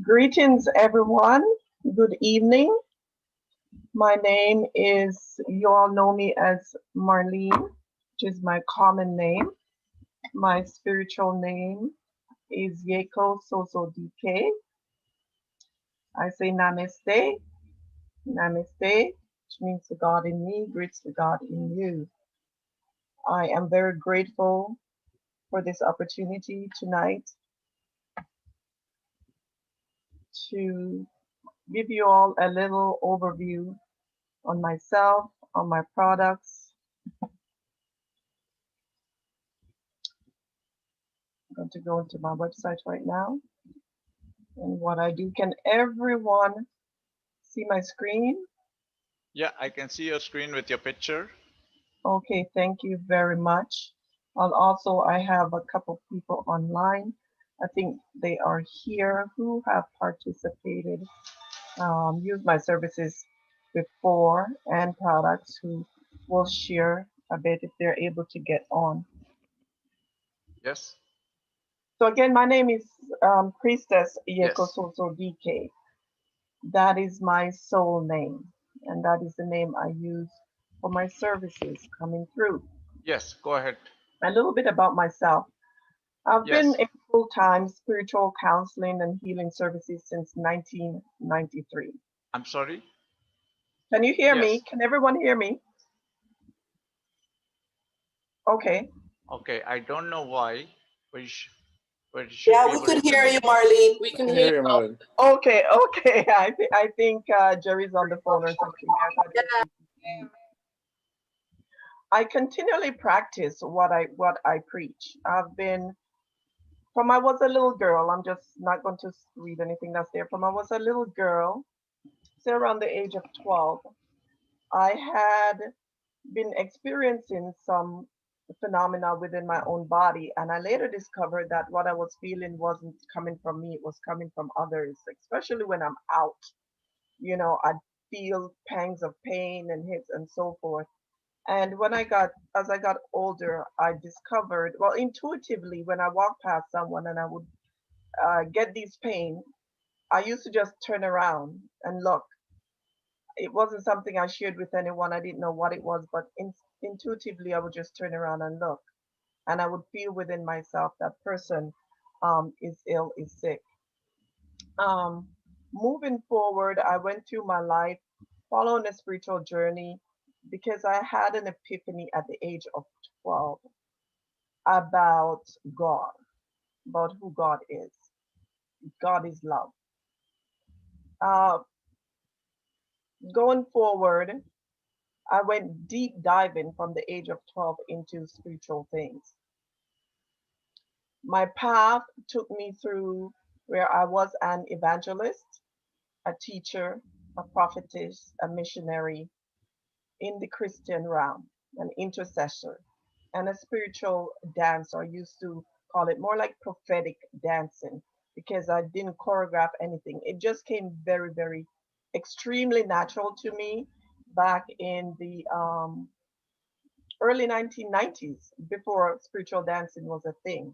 Greetings, everyone. Good evening. My name is, you all know me as Marlene, which is my common name. My spiritual name is Yeko Soso DK. I say namaste, namaste, which means the God in me greets the God in you. I am very grateful for this opportunity tonight to give you all a little overview on myself, on my products. I'm going to go into my website right now and what I do. Can everyone see my screen? Yeah, I can see your screen with your picture. Okay, thank you very much. I have a couple people online. I think they are here who have participated, used my services before and products who will share a bit if they're able to get on. Yes. So again, my name is Priestess Yes. Yekososo DK. That is my soul name, and that is the name I use for my services coming through. Yes, go ahead. A little bit about myself. I've been Yes. in full-time spiritual counseling and healing services since 1993. I'm sorry. Can you hear me? Yes. Can everyone hear me? Okay. Okay, I don't know why, but you should Yeah, be we able to could hear connect. you, Marlene. We We can can hear hear you, you. Marlon. Okay, okay. I think Jerry's on the phone or something. I continually practice what I preach. I've been from I was a little girl. I'm just not going to read anything that's there. From I was a little girl, say around the age of 12, I had been experiencing some phenomena within my own body, and I later discovered that what I was feeling wasn't coming from me; it was coming from others. Especially when I'm out, I'd feel pangs of pain and hits and so forth. And as I got older, I discovered, well, intuitively, when I walked past someone and I would get these pain, I used to just turn around and look. It wasn't something I shared with anyone. I didn't know what it was, but intuitively, I would just turn around and look. And I would feel within myself that person is ill, is sick. Um, Moving forward, I went through my life following a spiritual journey because I had an epiphany at the age of 12 about God, about who God is. God is love. Uh, Going forward, I went deep diving from the age of 12 into spiritual things. My path took me through where I was an evangelist, a teacher, a prophetess, a missionary in the Christian realm, an intercessor, and a spiritual dancer. I used to call it more like prophetic dancing because I didn't choreograph anything. It just came very, very extremely natural to me back in the early 1990s before spiritual dancing was a thing.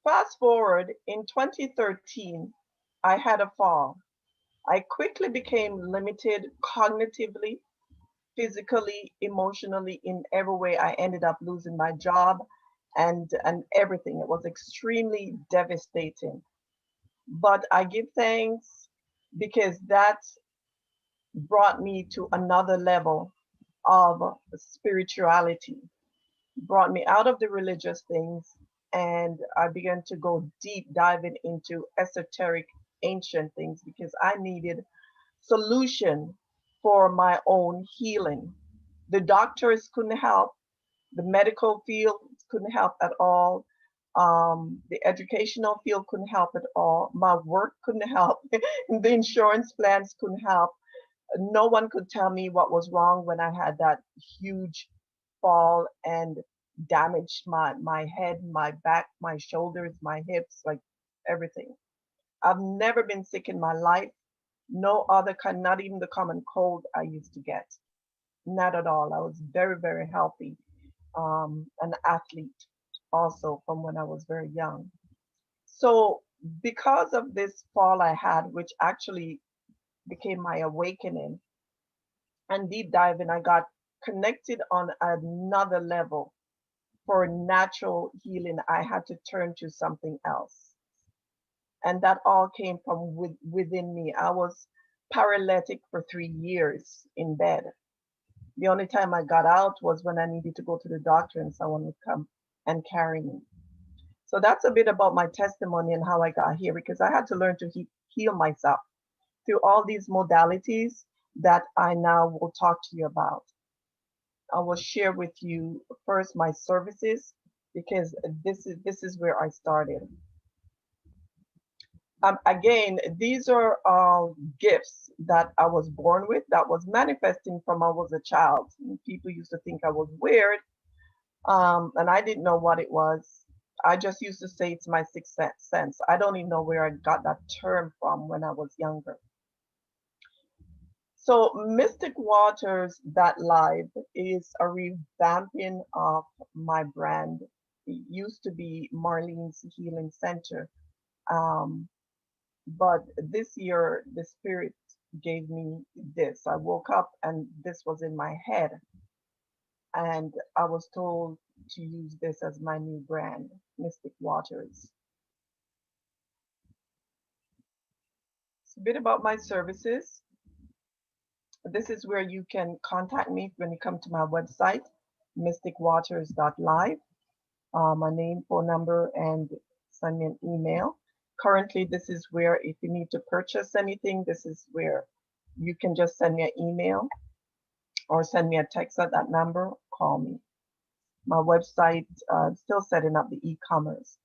Fast forward in 2013, I had a fall. I quickly became limited cognitively, physically, emotionally, in every way. I ended up losing my job and everything. It was extremely devastating. But I give thanks because that brought me to another level of spirituality, brought me out of the religious things, and I began to go deep diving into esoteric ancient things because I needed solution for my own healing. The doctors couldn't help, the medical field couldn't help at all. The educational field couldn't help at all. My work couldn't help. The insurance plans couldn't help. No one could tell me what was wrong when I had that huge fall and damaged my head, my back, my shoulders, my hips, like everything. I've never been sick in my life. No other kind, not even the common cold I used to get. Not at all. I was very, very healthy. An athlete also from when I was very young. So because of this fall I had, which actually became my awakening and deep diving, I got connected on another level. For natural healing, I had to turn to something else. And that all came from within me. I was paralytic for 3 years in bed. The only time I got out was when I needed to go to the doctor and someone would come and carry me. So that's a bit about my testimony and how I got here, because I had to learn to heal myself through all these modalities that I now will talk to you about. I will share with you first my services, because this is where I started. Again, these are all gifts that I was born with, that was manifesting from I was a child. People used to think I was weird, and I didn't know what it was. I just used to say it's my sixth sense. I don't even know where I got that term from when I was younger. So mysticwaters.live is a revamping of my brand. It used to be Marlene's Healing Center. Um, but this year, the spirit gave me this. I woke up and this was in my head. And I was told to use this as my new brand, Mystic Waters. It's a bit about my services. This is where you can contact me when you come to my website, mysticwaters.live. My name, phone number, and send me an email. Currently, this is where if you need to purchase anything, this is where you can just send me an email or send me a text at that number, call me. My website, still setting up the e-commerce.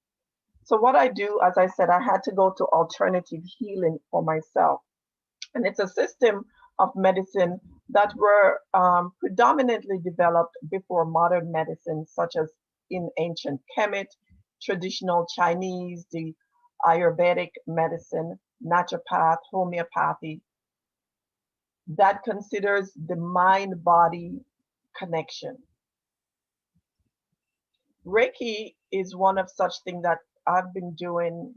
So what I do, as I said, I had to go to alternative healing for myself. And it's a system of medicine that were predominantly developed before modern medicine, such as in ancient Kemet, traditional Chinese, the Ayurvedic medicine, naturopath, homeopathy, that considers the mind-body connection. Reiki is one of such things that I've been doing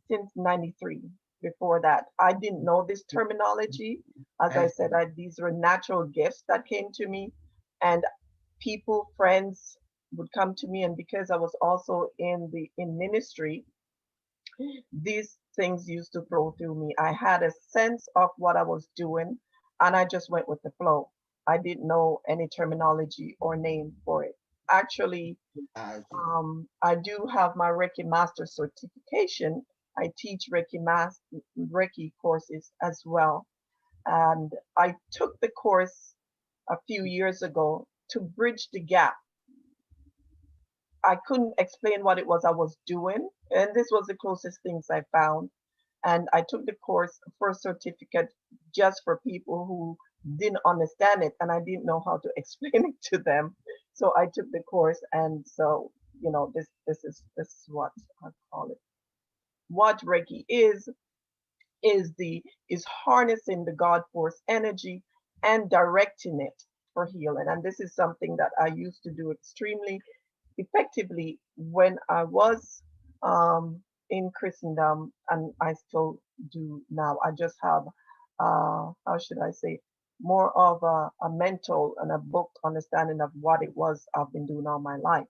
since 93. Before that, I didn't know this terminology. As I said, these were natural gifts that came to me, and people, friends would come to me, and because I was also in ministry, these things used to flow through me. I had a sense of what I was doing, and I just went with the flow. I didn't know any terminology or name for it. Actually, I do have my Reiki Master certification. I teach Reiki courses as well. And I took the course a few years ago to bridge the gap. I couldn't explain what it was I was doing, and this was the closest things I found. And I took the course for a certificate just for people who didn't understand it, and I didn't know how to explain it to them. So I took the course, and so this is what I call it. What Reiki is harnessing the God force energy and directing it for healing. And this is something that I used to do extremely effectively when I was in Christendom, and I still do now. I just have, how should I say, more of a mental and a book understanding of what it was I've been doing all my life.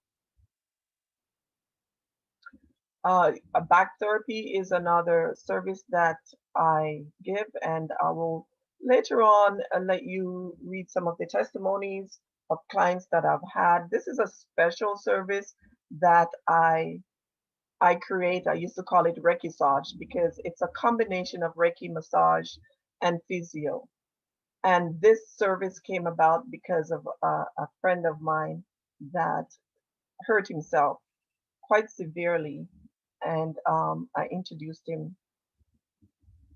A back therapy is another service that I give, and I will later on let you read some of the testimonies of clients that I've had. This is a special service that I create. I used to call it Reiki massage because it's a combination of Reiki massage and physio. And this service came about because of a friend of mine that hurt himself quite severely, and I introduced him,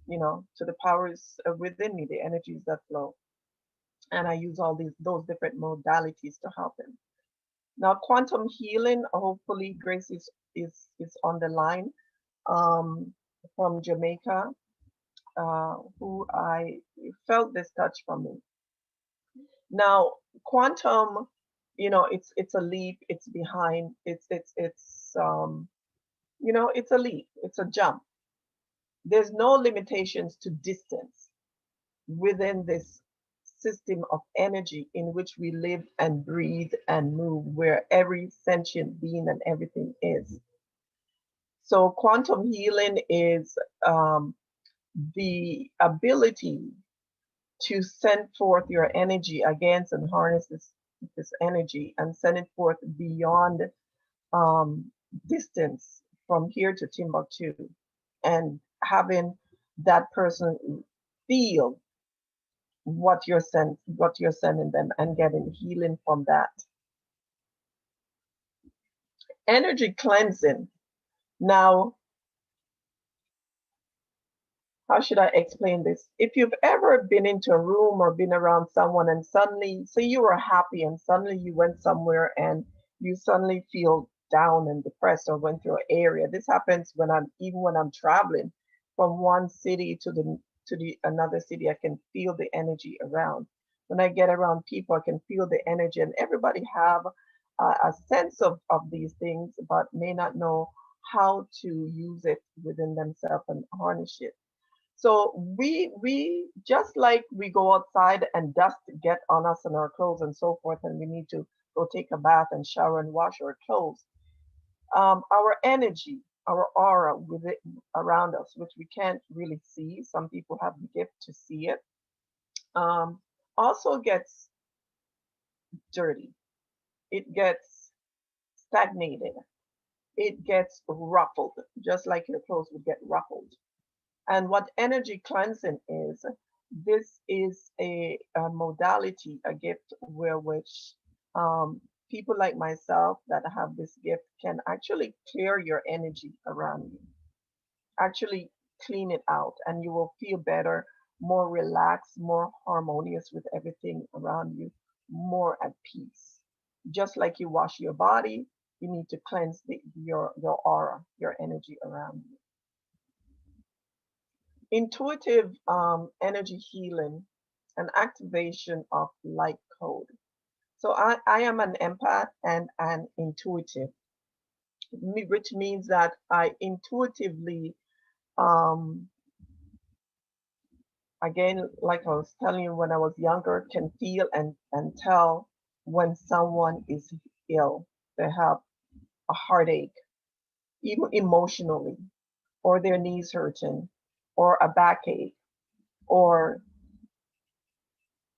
to the powers within me, the energies that flow, and I use all those different modalities to help him. Now, quantum healing. Hopefully, Grace is on the line, um, from Jamaica, who I felt this touch from me. Now, quantum, it's a leap. It's behind. It's You know, it's a leap, it's a jump. There's no limitations to distance within this system of energy in which we live and breathe and move, where every sentient being and everything is. So, quantum healing is the ability to send forth your energy against and harness this energy and send it forth beyond um, distance from here to Timbuktu, and having that person feel what you're sending them, and getting healing from that. Energy cleansing. Now, how should I explain this? If you've ever been into a room or been around someone and suddenly, say you were happy and suddenly you went somewhere and you suddenly feel down and depressed or went through an area. This happens when I'm traveling from one city to the another city. I can feel the energy around. When I get around people, I can feel the energy, and everybody have a sense of these things, but may not know how to use it within themselves and harness it. So we just like we go outside and dust get on us and our clothes and so forth, and we need to go take a bath and shower and wash our clothes. Our energy, our aura with it around us, which we can't really see. Some people have the gift to see it. Um, Also gets dirty. It gets stagnated. It gets ruffled, just like your clothes would get ruffled. And what energy cleansing is, this is a modality, a gift where which people like myself that have this gift can actually clear your energy around you, actually clean it out, and you will feel better, more relaxed, more harmonious with everything around you, more at peace. Just like you wash your body, you need to cleanse your aura, your energy around you. Intuitive energy healing and activation of light code. So I am an empath and an intuitive, which means that I intuitively, um, again, like I was telling you when I was younger, can feel and tell when someone is ill. They have a heartache, even emotionally, or their knees hurting, or a backache, or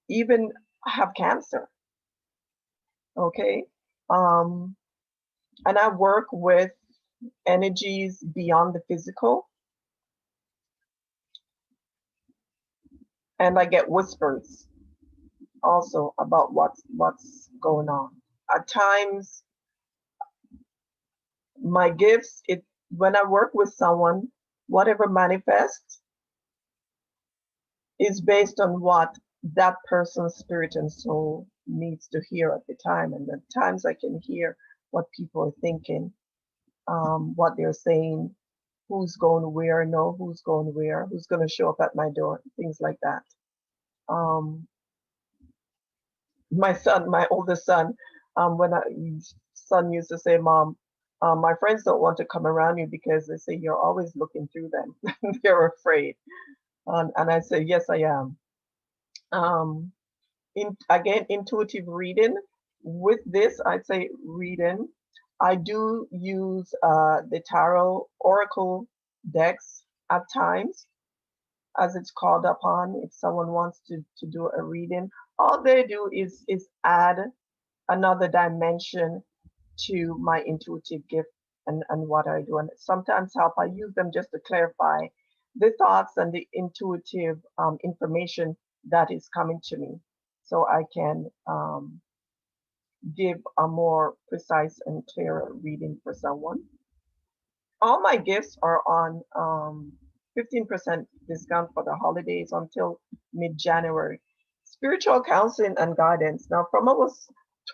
even have cancer. Okay. Um, and I work with energies beyond the physical, and I get whispers also about what's going on. At times, my gifts, it when I work with someone, whatever manifests is based on what that person's spirit and soul needs to hear at the time. And at times I can hear what people are thinking, what they're saying, who's going where, know who's going where, who's going to show up at my door, things like that. Um, my son, my oldest son, when I son used to say, "Mom, my friends don't want to come around you because they say you're always looking through them. They're afraid." And I say, "Yes, I am." Um, Again, intuitive reading. With this, I'd say reading. I do use the tarot oracle decks at times as it's called upon if someone wants to do a reading. All they do is add another dimension to my intuitive gift and what I do. And sometimes help, I use them just to clarify the thoughts and the intuitive information that is coming to me, so I can give a more precise and clearer reading for someone. All my gifts are on 15% discount for the holidays until mid-January. Spiritual counseling and guidance. Now, from I was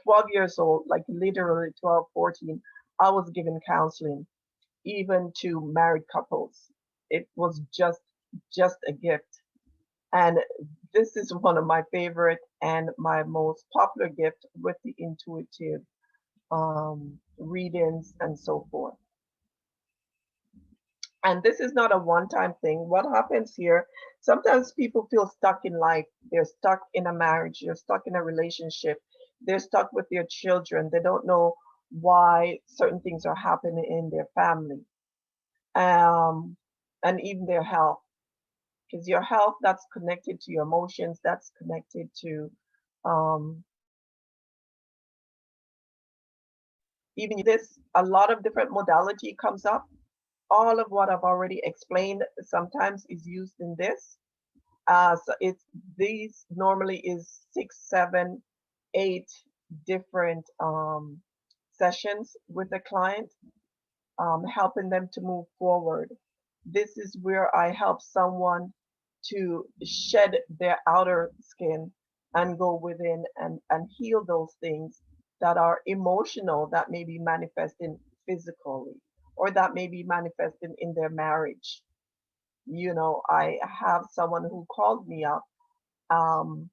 12 years old, like literally 12, 14, I was given counseling, even to married couples. It was just a gift. And this is one of my favorite and my most popular gift with the intuitive readings and so forth. And this is not a one-time thing. What happens here, sometimes people feel stuck in life. They're stuck in a marriage, they're stuck in a relationship, they're stuck with their children. They don't know why certain things are happening in their family, um, and even their health. Because your health, that's connected to your emotions, that's connected to um, even this, a lot of different modality comes up. All of what I've already explained sometimes is used in this. So it's these normally is 6, 7, 8 different sessions with the client, helping them to move forward. This is where I help someone to shed their outer skin and go within and heal those things that are emotional, that may be manifesting physically, or that may be manifesting in their marriage. You know, I have someone who called me up um,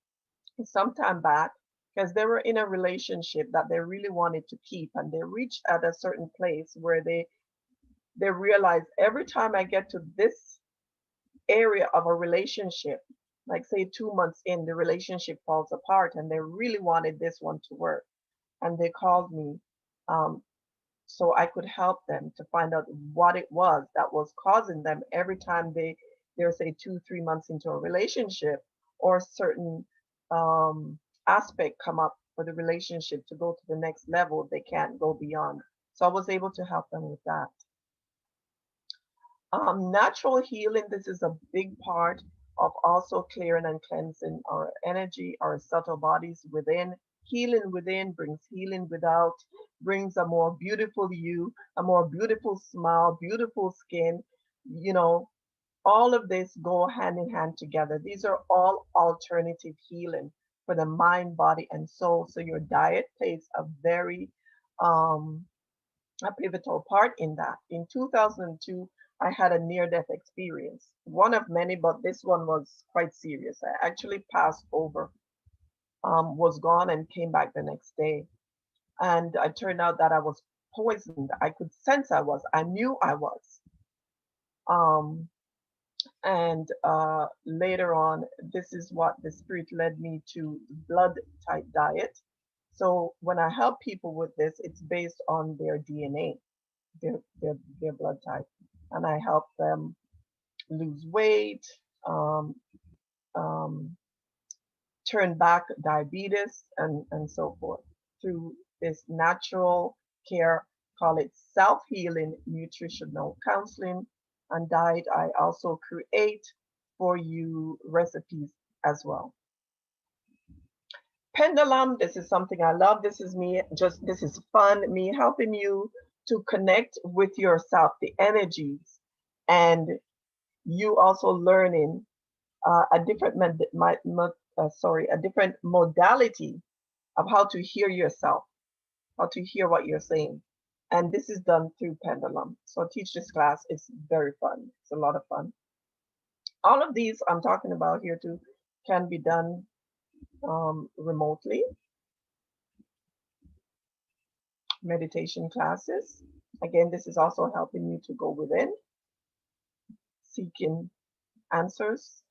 some time back because they were in a relationship that they really wanted to keep, and they reached at a certain place where they realized every time I get to this area of a relationship, like say 2 months in, the relationship falls apart, and they really wanted this one to work. And they called me um, so I could help them to find out what it was that was causing them every time they're say 2, 3 months into a relationship, or certain um, aspect come up for the relationship to go to the next level, they can't go beyond. So I was able to help them with that. Natural healing, this is a big part of also clearing and cleansing our energy, our subtle bodies within. Healing within brings healing without, brings a more beautiful you, a more beautiful smile, beautiful skin. You know, all of this go hand in hand together. These are all alternative healing for the mind, body, and soul. So your diet plays a very a pivotal part in that. In 2002, I had a near death experience, one of many, but this one was quite serious. I actually passed over, was gone, and came back the next day. And it turned out that I was poisoned. I could sense I knew I was. Um, and later on, this is what the spirit led me to, blood type diet. So when I help people with this, it's based on their DNA, their blood type, and I help them lose weight, um, um, turn back diabetes, and so forth through this natural care. Call it self-healing nutritional counseling and diet. I also create for you recipes as well. Pendulum, this is something I love. This is me, just this is fun, me helping you to connect with yourself, the energies, and you also learning a different a different modality of how to hear yourself, how to hear what you're saying. And this is done through Pendulum. So I teach this class. It's very fun. It's a lot of fun. All of these I'm talking about here too can be done remotely. Meditation classes. Again, this is also helping you to go within, seeking answers,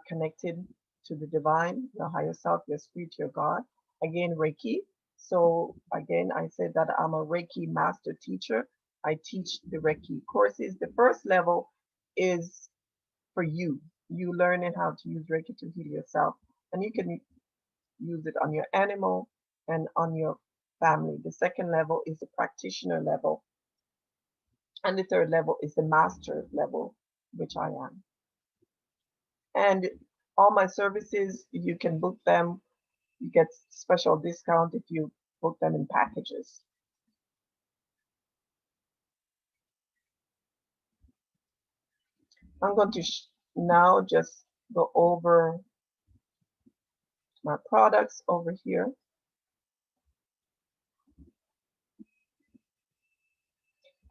connected to the divine, your higher self, your spirit, your God. Again, Reiki. So again, I said that I'm a Reiki master teacher. I teach the Reiki courses. The first level is for you. You learning how to use Reiki to heal yourself. And you can use it on your animal and on your family. The second level is the practitioner level. And the third level is the master level, which I am. And all my services, you can book them. You get special discount if you book them in packages. I'm going to now just go over my products over here.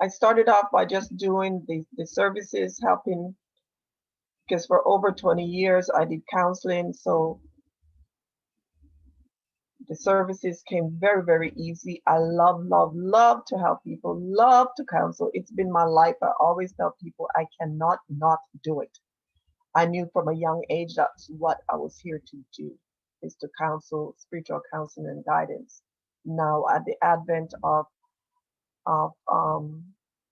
I started off by just doing the services, helping, because for over 20 years I did counseling. So The services came very, very easy. I love, love, love to help people, love to counsel. It's been my life. I always tell people I cannot not do it. I knew from a young age that's what I was here to do, is to counsel, spiritual counseling and guidance. Now at the advent of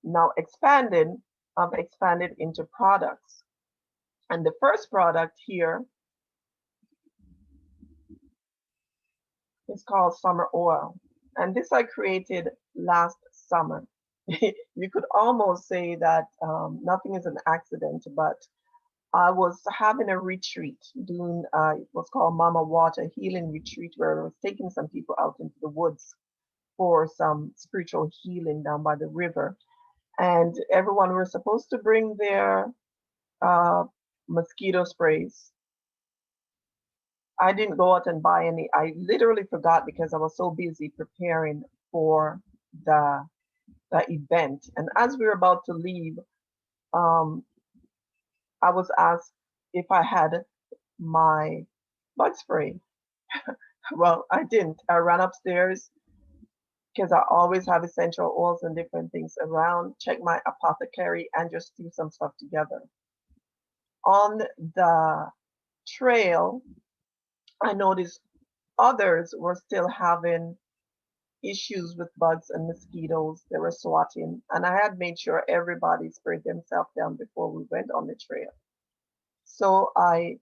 now expanding, I've expanded into products. And the first product here is called Summer Oil. And this I created last summer. You could almost say that nothing is an accident, but I was having a retreat, doing it was called Mama Water Healing Retreat, where I was taking some people out into the woods for some spiritual healing down by the river. And everyone were supposed to bring their uh, mosquito sprays. I didn't go out and buy any. I literally forgot because I was so busy preparing for the the event. And as we were about to leave, um, I was asked if I had my bug spray. Well, I didn't. I ran upstairs because I always have essential oils and different things around, check my apothecary, and just do some stuff together. On the trail, I noticed others were still having issues with bugs and mosquitoes. They were swatting, and I had made sure everybody sprayed themselves down before we went on the trail. So I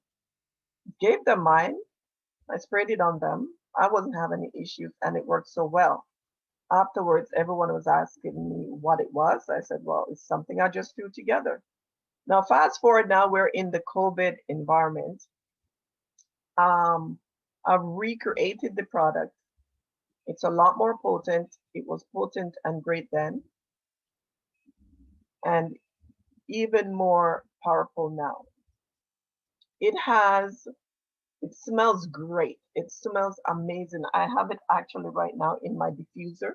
gave them mine. I sprayed it on them. I wasn't having any issues, and it worked so well. Afterwards, everyone was asking me what it was. I said, well, it's something I just threw together. Now, fast forward, now we're in the COVID environment. Um, I've recreated the product. It's a lot more potent. It was potent and great then, and even more powerful now. It has, it smells great. It smells amazing. I have it actually right now in my diffuser.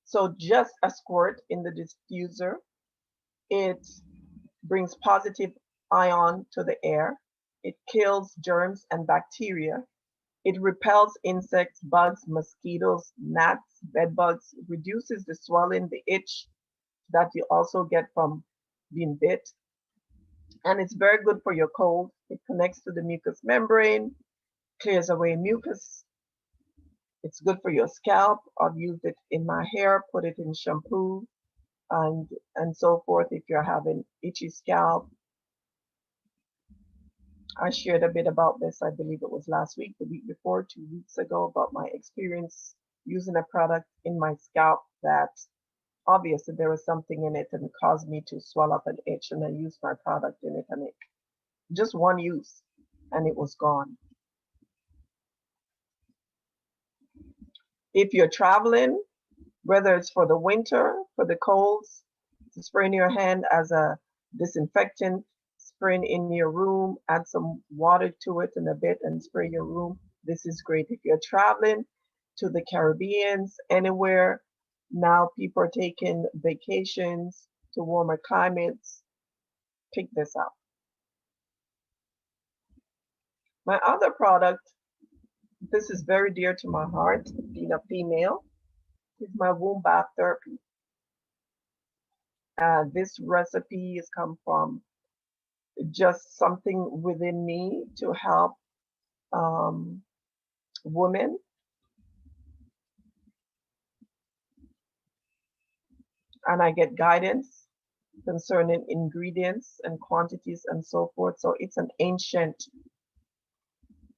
So just a squirt in the diffuser, it brings positive ion to the air. It kills germs and bacteria. It repels insects, bugs, mosquitoes, gnats, bed bugs, reduces the swelling, the itch that you also get from being bit. And it's very good for your cold. It connects to the mucous membrane, clears away mucus. It's good for your scalp. I've used it in my hair, put it in shampoo, and and so forth. If you're having itchy scalp, I shared a bit about this. I believe it was last week, the week before, 2 weeks ago, about my experience using a product in my scalp that obviously there was something in it and it caused me to swell up and itch. And I used my product in it, and it just one use, and it was gone. If you're traveling, whether it's for the winter, for the colds, to spray in your hand as a disinfectant, spray in your room, add some water to it and a bit and spray your room. This is great. If you're traveling to the Caribbeans, anywhere, now people are taking vacations to warmer climates, pick this up. My other product, this is very dear to my heart, being a female, is my Wombat Therapy. This recipe has come from just something within me to help women. And I get guidance concerning ingredients and quantities and so forth. So it's an ancient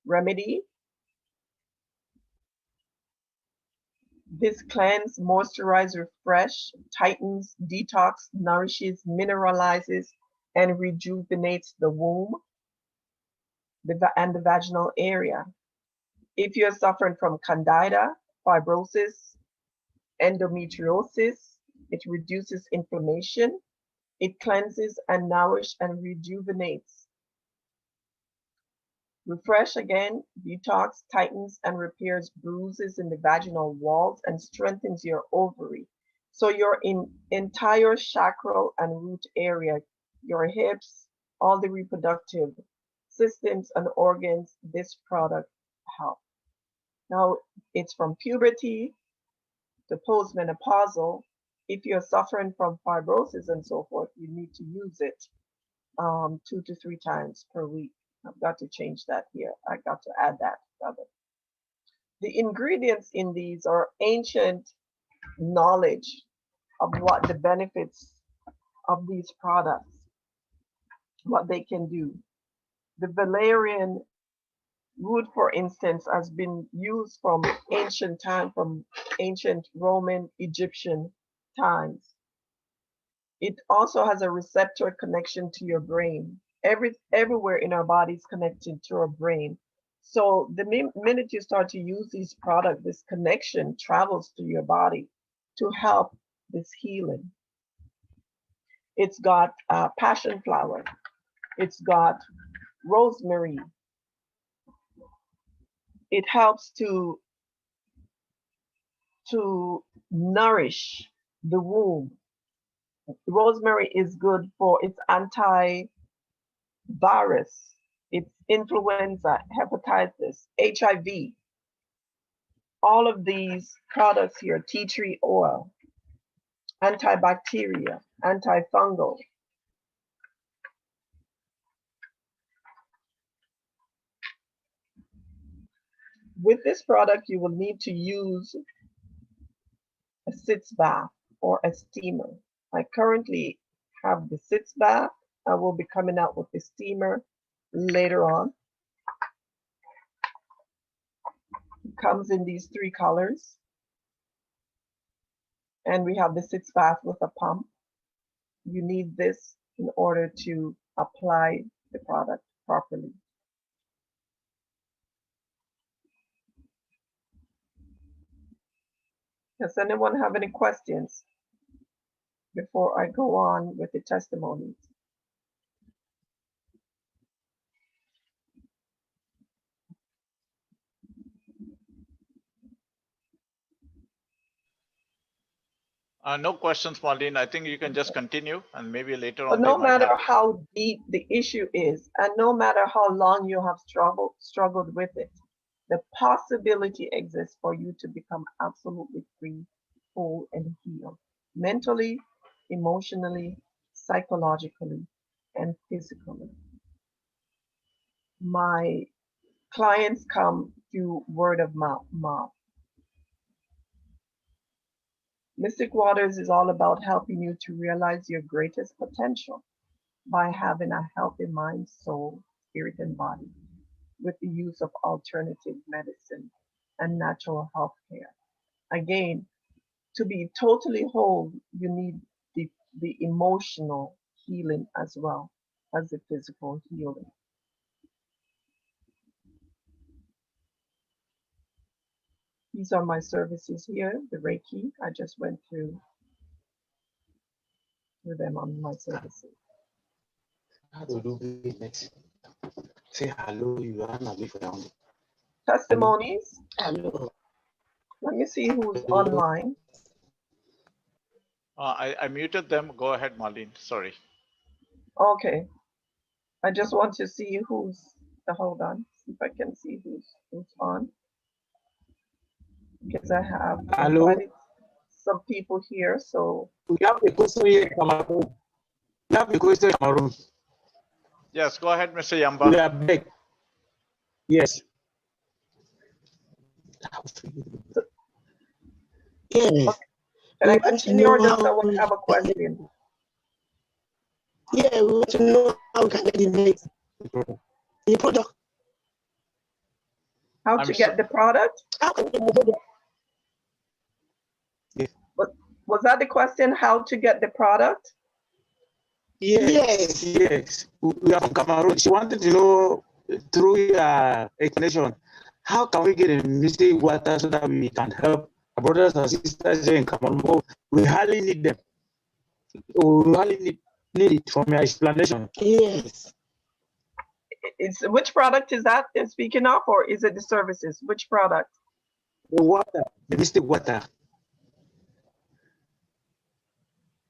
remedy. This cleanse, moisturize, refresh, tightens, detox, nourishes, mineralizes, and rejuvenates the womb and the vaginal area. If you're suffering from candida, fibrosis, endometriosis, it reduces inflammation. It cleanses and nourishes and rejuvenates. Refresh again, detox, tightens, and repairs bruises in the vaginal walls and strengthens your ovary. So your entire chakral and root area, your hips, all the reproductive systems and organs, this product helps. Now, it's from puberty to postmenopausal. If you're suffering from fibrosis and so forth, you need to use it 2 to 3 times per week. I've got to change that here. I got to add that. The ingredients in these are ancient knowledge of what the benefits of these products, what they can do. The valerian root, for instance, has been used from ancient time, from ancient Roman, Egyptian times. It also has a receptor connection to your brain. Everywhere in our body is connected to our brain. So the minute you start to use these products, this connection travels to your body to help this healing. It's got passion flower. It's got rosemary. It helps to nourish the womb. Rosemary is good for its antivirus, its influenza, hepatitis, HIV. All of these products here, tea tree oil, antibacterial, antifungal. With this product, you will need to use a sitz bath or a steamer. I currently have the sitz bath. I will be coming out with the steamer later on. It comes in these 3 colors. And we have the sitz bath with a pump. You need this in order to apply the product properly. Does anyone have any questions before I go on with the testimonies? No questions, Marlene. I think you can just continue and maybe later But on. no matter how deep the issue is, and no matter how long you have struggled with it, the possibility exists for you to become absolutely free, whole, and healed, mentally, emotionally, psychologically, and physically. My clients come through word of mouth. Mystic Waters is all about helping you to realize your greatest potential by having a healthy mind, soul, spirit, and body with the use of alternative medicine and natural health care. Again, to be totally whole, you need the emotional healing as well as the physical healing. These are my services here, the Reiki. I just went through them on my services. How to do business? Say hello, you are not found. Testimonies. Hello. Let me see who's online. I muted them. Go ahead, Marlene. Sorry. Okay. I just want to see who's, hold on, see if I can see who's on. Because I have invited some people here, so. We have a question here, Cameroon. We have a question, Cameroon. Yes, go ahead, Mr. Yamba. We are back. Yes. Yes. Okay. Can I continue or does someone have a question? Yeah, we want to know how we can get the product. How to get the product? How can we get the product? Yes. Was that the question, how to get the product? Yes, yes. We are from Cameroon. She wanted to know through your explanation, how can we get a mystic water so that we can help our brothers and sisters here in Cameroon? We hardly need them. We hardly need it from your explanation. Yes. Which product is that speaking of, or is it the services? Which product? The water, the mystic water.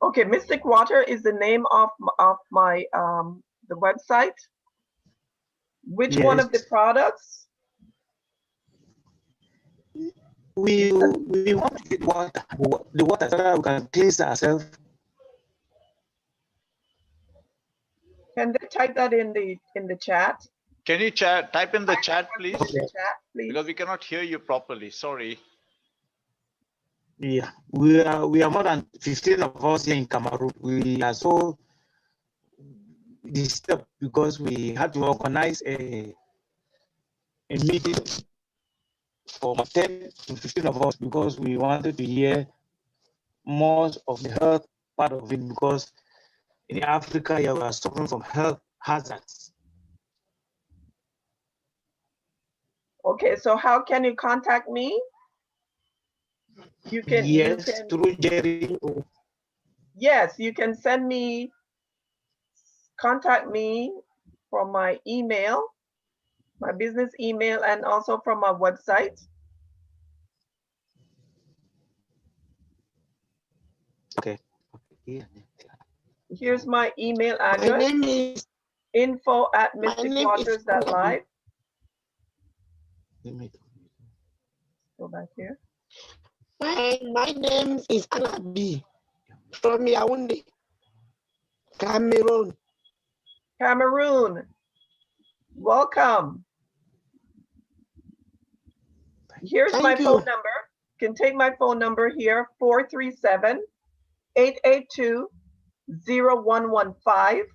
Okay, Mystic Water is the name of my the website. Which one of the products? We want to get water, the water so that we can cleanse ourselves. Can they type that in the chat? Can you type in the chat, please? In the chat, please. Because we cannot hear you properly. Sorry. Yeah, we are more than 15 of us here in Cameroon. We are so disturbed because we had to organize a meeting for 10 to 15 of us because we wanted to hear most of the health part of it, because in Africa we are suffering from health hazards. Okay, so how can you contact me? You can through Jerry. Yes, you can contact me from my email, my business email, and also from my website. Okay. Here's my email address. My name is info@mysticwaters.live. Go back here. My name is Anabi from Yaoundé, Cameroon. Cameroon. Welcome. Here's my phone number. You can take my phone number here, 437-882-0115.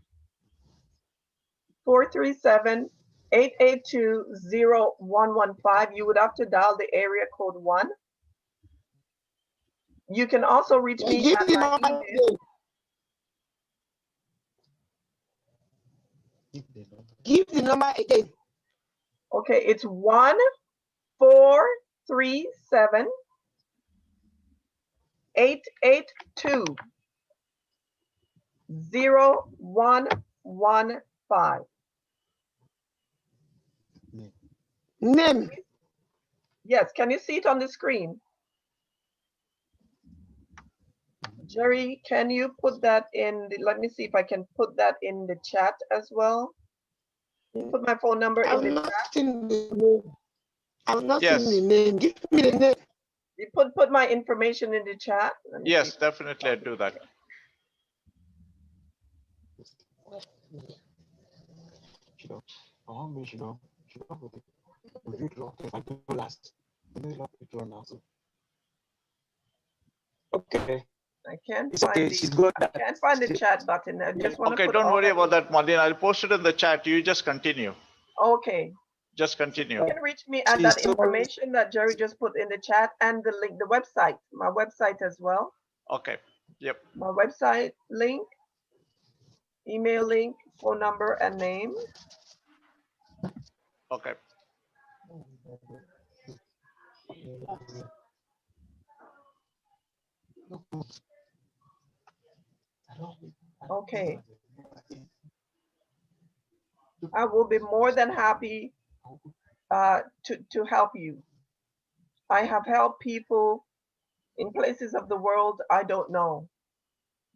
437-882-0115. You would have to dial the area code 1. You can also reach me at my email. Give the number again. Okay, it's 1-437-882-0115. Name. Yes, can you see it on the screen? Jerry, can you put that in let me see if I can put that in the chat as well. Put my phone number in the chat. I'm not seeing the name. Give me the name. You put my information in the chat. Yes, definitely I'd do that. Okay. I can't It's find okay. She's good. I can't find the chat button. I just want to Okay, put don't all worry my about that, Marlene. I'll post it in the chat. You just continue. Okay. Just continue. You can reach me at that information that Jerry just put in the chat, and the link, the website, my website as well. Okay. Yep. My website link, email link, phone number, and name. Okay. Okay. I will be more than happy to help you. I have helped people in places of the world I don't know.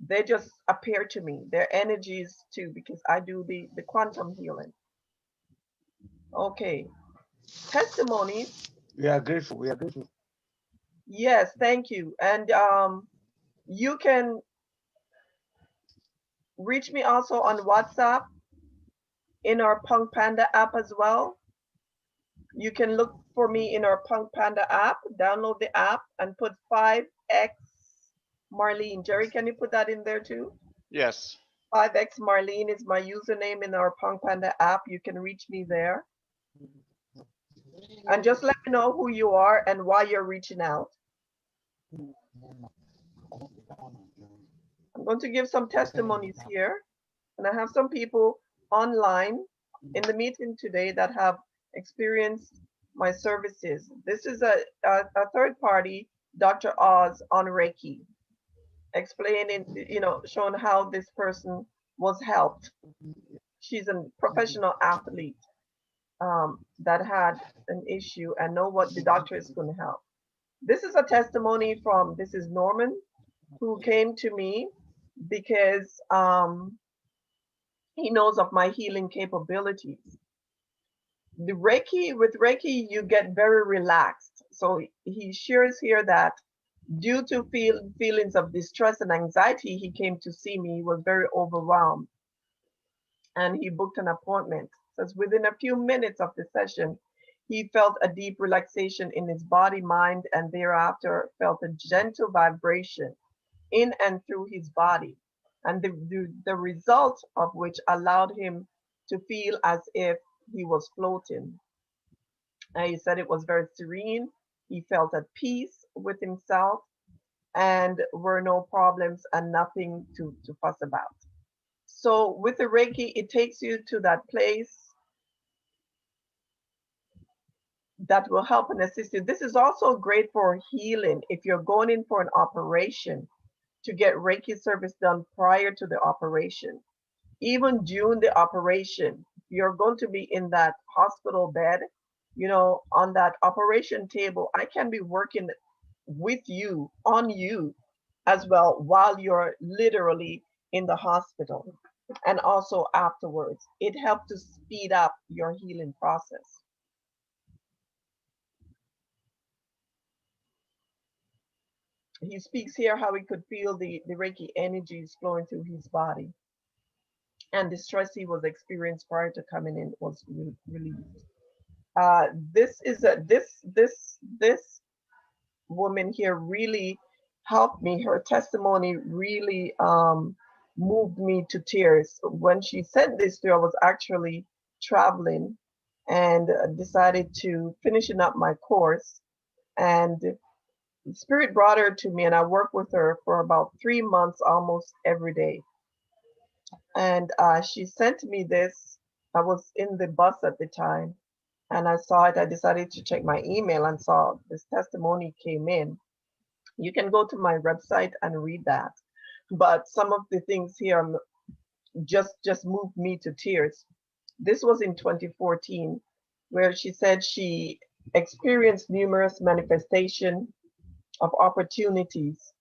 They just appear to me. Their energies too, because I do the quantum healing. Okay. Testimonies. We are grateful. We are grateful. Yes, thank you. And you can reach me also on WhatsApp in our Punk Panda app as well. You can look for me in our Punk Panda app, download the app and put 5X Marlene. Jerry, can you put that in there too? Yes. 5X Marlene is my username in our Punk Panda app. You can reach me there. And just let me know who you are and why you're reaching out. I'm going to give some testimonies here. And I have some people online in the meeting today that have experienced my services. This is a third party, Dr. Oz on Reiki, explaining, showing how this person was helped. She's a professional athlete that had an issue and know what the doctor is going to help. This is a testimony from, this is Norman, who came to me because he knows of my healing capabilities. With Reiki, you get very relaxed. So he shares here that due to feelings of distress and anxiety, he came to see me. He was very overwhelmed and he booked an appointment. Says within a few minutes of the session, he felt a deep relaxation in his body, mind, and thereafter felt a gentle vibration in and through his body, and the result of which allowed him to feel as if he was floating. And he said it was very serene. He felt at peace with himself and were no problems and nothing to fuss about. So with the Reiki, it takes you to that place that will help and assist you. This is also great for healing if you're going in for an operation, to get Reiki service done prior to the operation. Even during the operation, you're going to be in that hospital bed, on that operation table. I can be working with you, on you as well, while you're literally in the hospital, and also afterwards. It helps to speed up your healing process. He speaks here how he could feel the Reiki energies flowing through his body, and the stress he was experiencing prior to coming in was released. This woman here really helped me. Her testimony really moved me to tears. When she sent this through, I was actually traveling and decided to finishing up my course, and Spirit brought her to me, and I worked with her for about 3 months, almost every day. And she sent me this. I was in the bus at the time, and I saw it. I decided to check my email and saw this testimony came in. You can go to my website and read that. But some of the things here just moved me to tears. This was in 2014, where she said she experienced numerous manifestations of opportunities.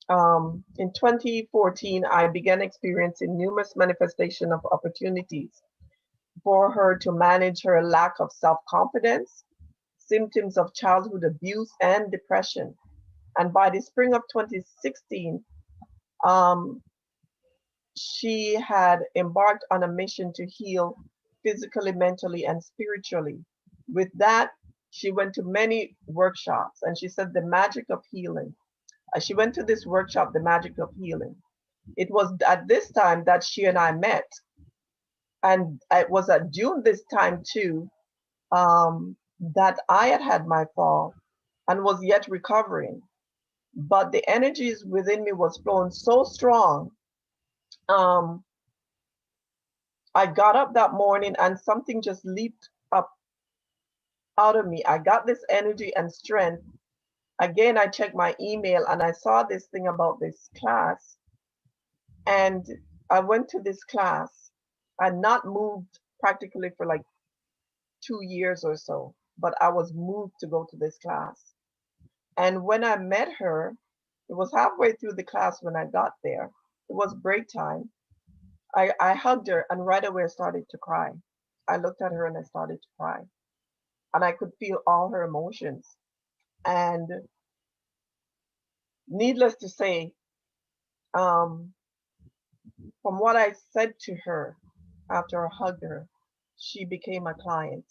In 2014, I began experiencing numerous manifestations of opportunities for her to manage her lack of self-confidence, symptoms of childhood abuse, and depression. And by the spring of 2016, she had embarked on a mission to heal physically, mentally, and spiritually. With that, she went to many workshops, and she said the magic of healing. She went to this workshop, the magic of healing. It was at this time that she and I met, and it was at June this time too, that I had my fall and was yet recovering. But the energies within me was flowing so strong. I got up that morning and something just leaped up out of me. I got this energy and strength. Again, I checked my email and I saw this thing about this class. And I went to this class. I'd not moved practically for like 2 years or so, but I was moved to go to this class. And when I met her, it was halfway through the class when I got there. It was break time. I hugged her and right away I started to cry. I looked at her and I started to cry. And I could feel all her emotions. And needless to say, from what I said to her after I hugged her, she became a client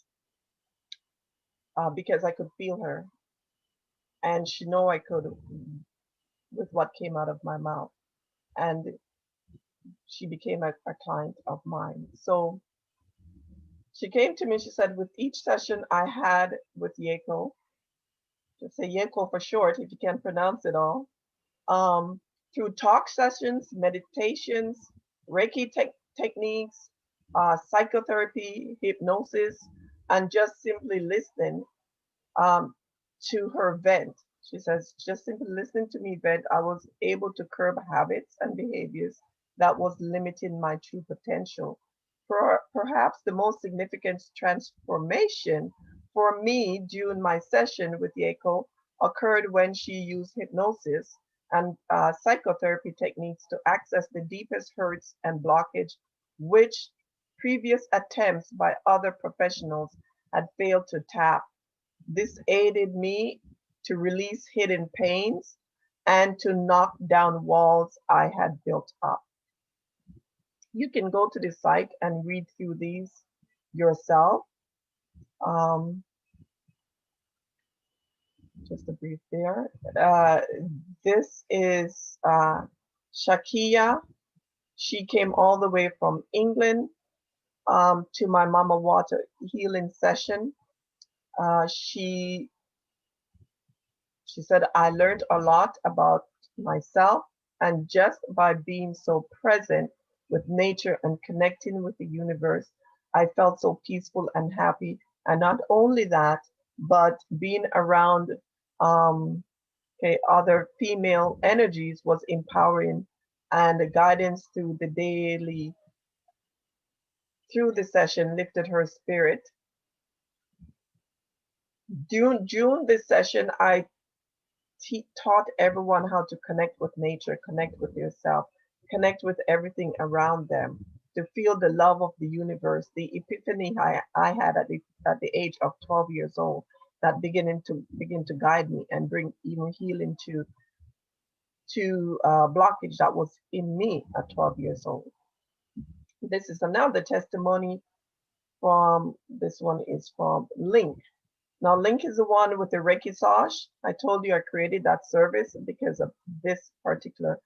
because I could feel her. And she knew I could with what came out of my mouth. And she became a client of mine. So she came to me, she said, with each session I had with Yeko, just say Yeko for short, if you can't pronounce it all, through talk sessions, meditations, Reiki techniques, psychotherapy, hypnosis, and just simply listening to her vent. She says, just simply listening to me vent, I was able to curb habits and behaviors that was limiting my true potential. Perhaps the most significant transformation for me during my session with Yeko occurred when she used hypnosis and psychotherapy techniques to access the deepest hurts and blockage, which previous attempts by other professionals had failed to tap. This aided me to release hidden pains, and to knock down walls I had built up. You can go to the site and read through these yourself. Just a brief there. This is Shakia. She came all the way from England to my Mama Water healing session. She said, I learned a lot about myself, and just by being so present with nature and connecting with the universe, I felt so peaceful and happy. And not only that, but being around other female energies was empowering, and the guidance through the session lifted her spirit. During this session, I taught everyone how to connect with nature, connect with yourself, connect with everything around them, to feel the love of the universe. The epiphany I had at the age of 12 years old, that begin to guide me and bring even healing to blockage that was in me at 12 years old. This is another testimony from, this one is from Link. Now, Link is the one with the Reiki Sash. I told you I created that service because of this particular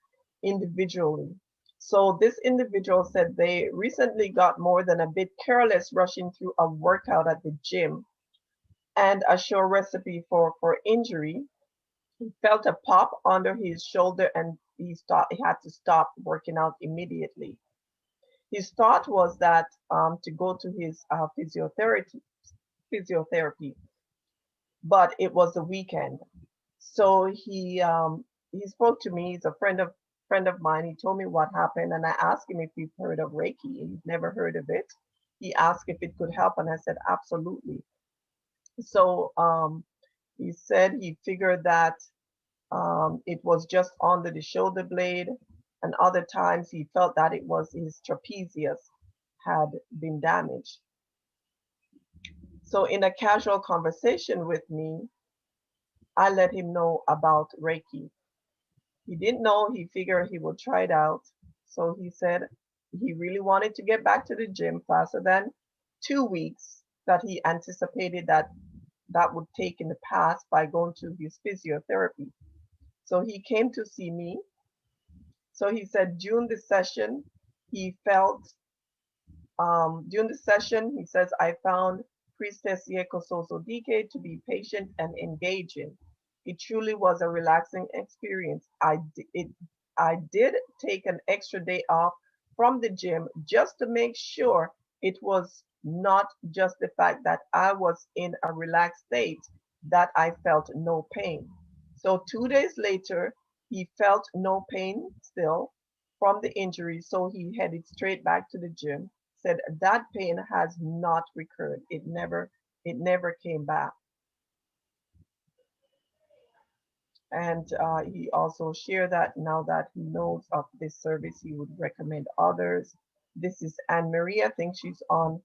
individually. So this individual said they recently got more than a bit careless rushing through a workout at the gym, and a sure recipe for injury. He felt a pop under his shoulder, and he had to stop working out immediately. His thought was that to go to his physiotherapy, but it was the weekend. So he spoke to me. He's a friend of mine. He told me what happened, and I asked him if he'd heard of Reiki. He'd never heard of it. He asked if it could help, and I said absolutely. So he said he figured that it was just under the shoulder blade, and other times he felt that it was his trapezius had been damaged. So in a casual conversation with me, I let him know about Reiki. He didn't know, he figured he would try it out. So he said he really wanted to get back to the gym faster than 2 weeks that he anticipated that would take in the past by going to his physiotherapy. So he came to see me. So he said during the session, he says, I found Priestess Yeko Soso Dike to be patient and engaging. It truly was a relaxing experience. I did take an extra day off from the gym just to make sure it was not just the fact that I was in a relaxed state, that I felt no pain. So 2 days later, he felt no pain still from the injury, so he headed straight back to the gym. Said that pain has not recurred. It never came back. And he also shared that now that he knows of this service, he would recommend others. This is Anne Marie. I think she's on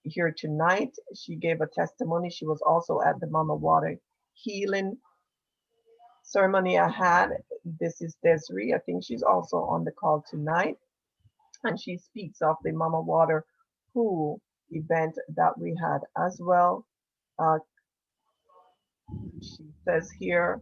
here tonight. She gave a testimony. She was also at the Mama Water healing ceremony I had. This is Desiree. I think she's also on the call tonight. And she speaks of the Mama Water pool event that we had as well. She says here,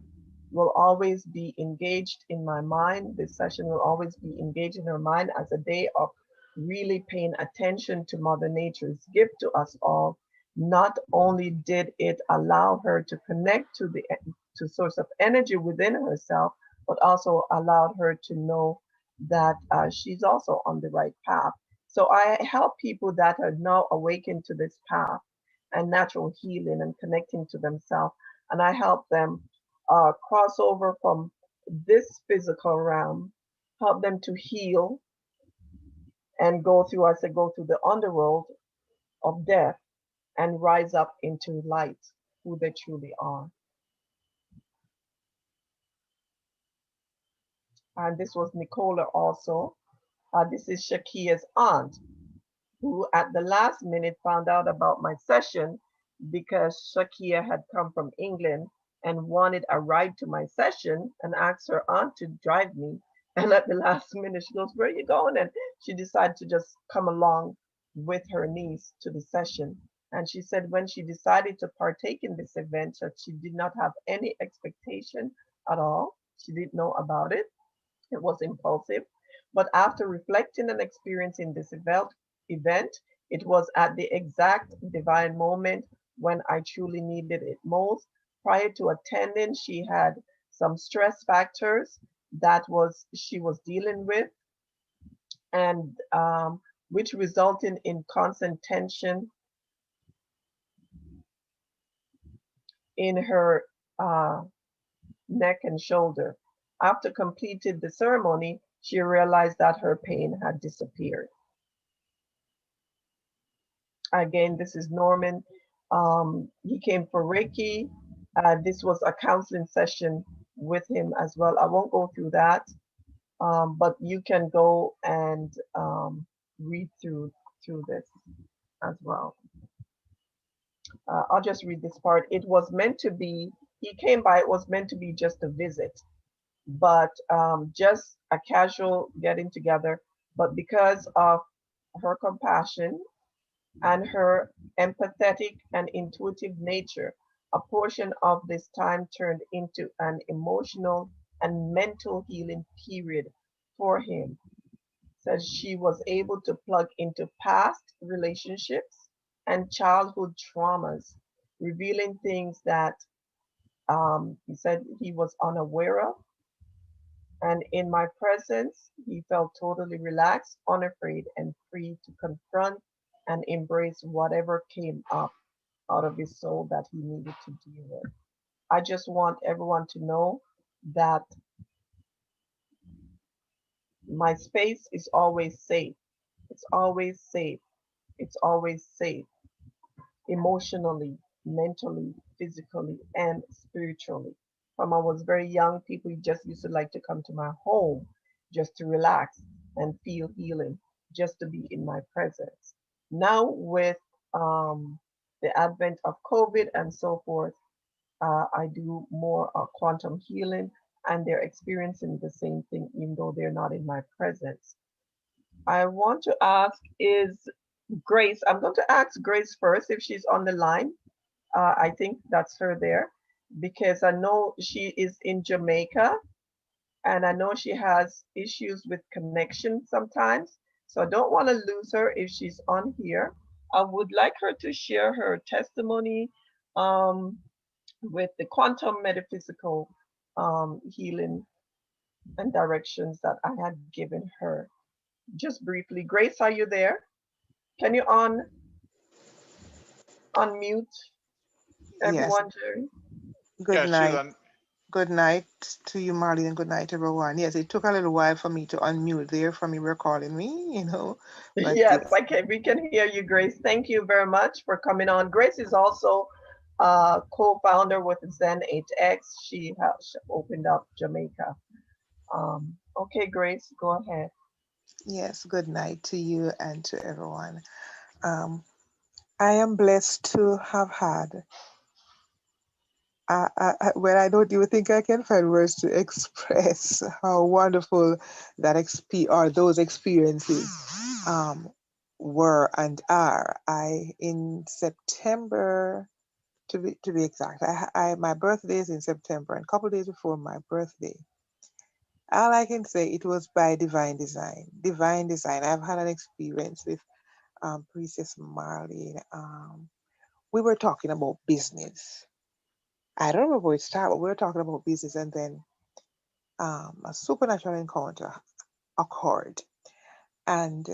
will always be engaged in my mind. This session will always be engaged in her mind as a day of really paying attention to Mother Nature's gift to us all. Not only did it allow her to connect to source of energy within herself, but also allowed her to know that she's also on the right path. So I help people that are now awakened to this path and natural healing and connecting to themselves. And I help them cross over from this physical realm, help them to heal and go through, I said, go through the underworld of death and rise up into light, who they truly are. And this was Nicola also. This is Shakia's aunt, who at the last minute found out about my session because Shakia had come from England and wanted a ride to my session and asked her aunt to drive me. And at the last minute, she goes, "Where are you going?" And she decided to just come along with her niece to the session. And she said when she decided to partake in this event, that she did not have any expectation at all. She didn't know about it. It was impulsive. But after reflecting and experiencing this event, it was at the exact divine moment when I truly needed it most. Prior to attending, she had some stress factors that was she was dealing with, and which resulted in constant tension in her neck and shoulder. After completed the ceremony, she realized that her pain had disappeared. Again, this is Norman. He came for Reiki. This was a counseling session with him as well. I won't go through that, but you can go and read through this as well. I'll just read this part. It was meant to be, he came by, it was meant to be just a visit, but just a casual getting together. But because of her compassion and her empathetic and intuitive nature, a portion of this time turned into an emotional and mental healing period for him. Says she was able to plug into past relationships and childhood traumas, revealing things that he said he was unaware of. And in my presence, he felt totally relaxed, unafraid, and free to confront and embrace whatever came up out of his soul that he needed to deal with. I just want everyone to know that my space is always safe. It's always safe. It's always safe, emotionally, mentally, physically, and spiritually. From I was very young, people just used to like to come to my home just to relax and feel healing, just to be in my presence. Now with the advent of COVID and so forth, I do more quantum healing, and they're experiencing the same thing, even though they're not in my presence. I want to ask, is Grace, I'm going to ask Grace first if she's on the line. I think that's her there, because I know she is in Jamaica, and I know she has issues with connection sometimes. So I don't want to lose her if she's on here. I would like her to share her testimony with the quantum metaphysical healing and directions that I had given her. Just briefly, Grace, are you there? Can you unmute Yes. everyone, Jerry? Good Yeah, night. Good night to you, Marlene, and good night, everyone. Yes, it took a little while for me to unmute there from you recording me, But Yes, we can hear you, Grace. Thank you very much for coming on. Grace is also co-founder with Zen8x. She has opened up Jamaica. Okay, Grace, go ahead. Yes, good night to you and to everyone. I am blessed to have had, well, I don't even think I can find words to express how wonderful that those experiences were and are. In September, to be exact, my birthday is in September, and a couple of days before my birthday, all I can say, it was by divine design. Divine design. I've had an experience with Priestess Marlene. We were talking about business. I don't remember where it started, but we were talking about business, and then a supernatural encounter occurred, and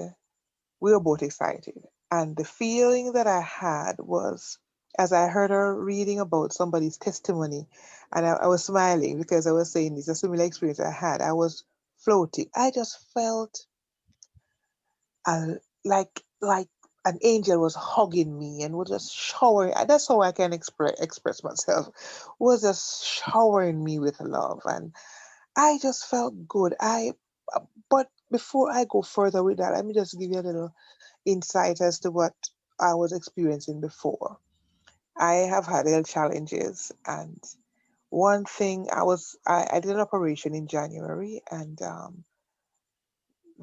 we were both excited. And the feeling that I had was, as I heard her reading about somebody's testimony, and I was smiling because I was saying it's a similar experience I had. I was floating. I just felt like an angel was hugging me and was just showering. That's how I can express myself. Was just showering me with love, and I just felt good. But before I go further with that, let me just give you a little insight as to what I was experiencing before. I have had health challenges, and one thing, I did an operation in January, and